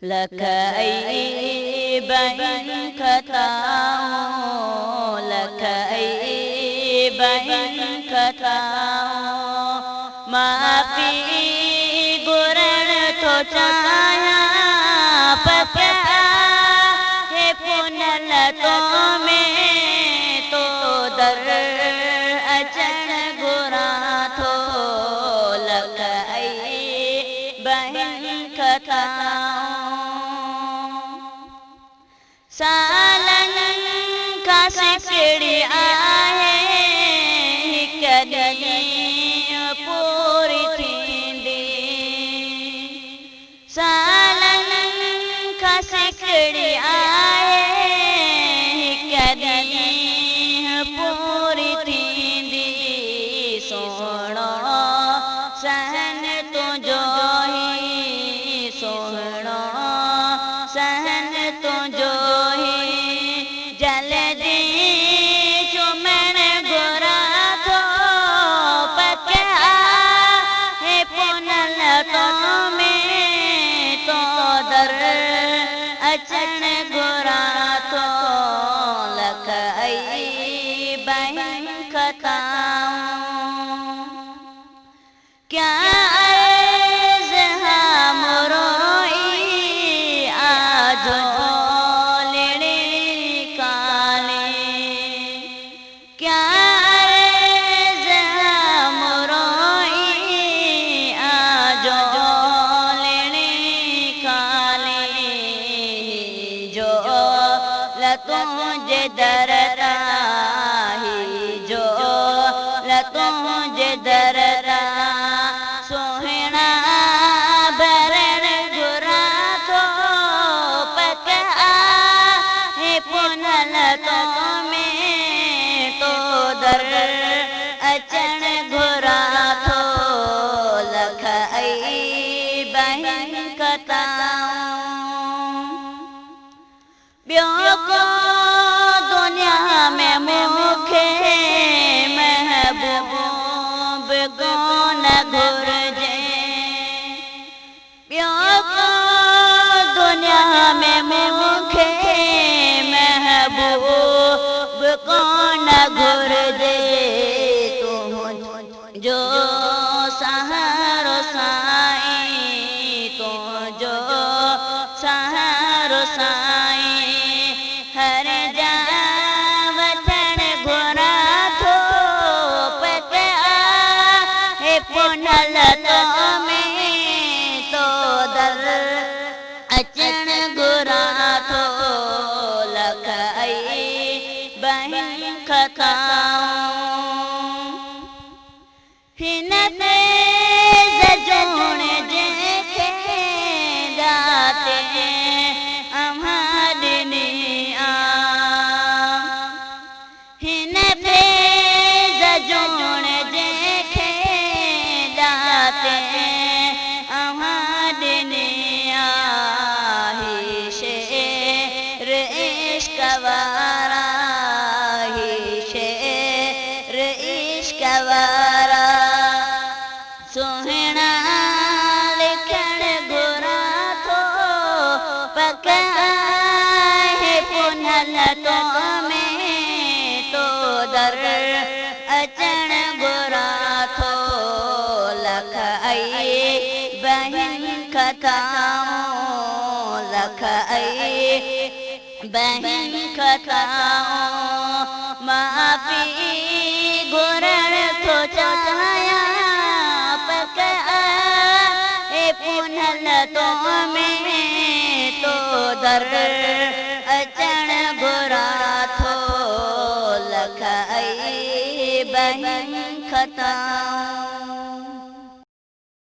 लखई बहन खताओं, लखई बहन खताओं, माफ़ी गुरण तो चाया पप्या हे पुनल तो में तो दर अचन गुरा थो लखई बहन खताओं। सालन का सिकड़ी आहे कदी पूरी थींदी, सालन का सिकड़ी आहे कदी पूरी थींदी, सोहणो सहन तुंहिंजो ही, सोहणो सहन तुंहिंजो ही, जल्दी चुमण घुरा थो पकिया हे पुनल तो में तो दर अचण घुरा थो लखई बहन खताऊं। क्या अर्ज़ हम रोई आजो लेने काले, क्या अर्ज़ हम रोई आजो लेने काले, जो लतुंहिंजे दर ताही, जो लतुंहिंजे दर सोहणा भरण घुरा थो पकिया हे पुनल तो में तो दर अचण घुरा थो लखई बहन खताऊं। ॿियो को दुनिया में मूंखे महबूब कोन घुरिजे, ॿियो को दुनिया में मूंखे महबूब कोन घुरिजे, तुंहिंजो सहारो साईं, तुंहिंजो सहारो साईं, हर जा वठण घुरा थो पकिया हे पुनल तो में तो दर अचण घुरा थो लखई बहन खताऊं। हिन तेज़ जूण जंहिंखे दाते अम्हां ॾिनी आ, हिन तेज़ जूण जंहिंखे दाते अम्हां ॾिनी आ, ही शेर इश्क वारा, ही शेर इश्क वारा, सोहणा लिखण घुरा थो पकिया हे पुनल तो में तो दर अचण घुरा थो लखई बहन खताऊं, लखई बहन खताऊं, माफ़ी घुरण थो चाया पकिया हे पुनल तो में तो दर अचण घुरा थो लखई बहन खताऊं।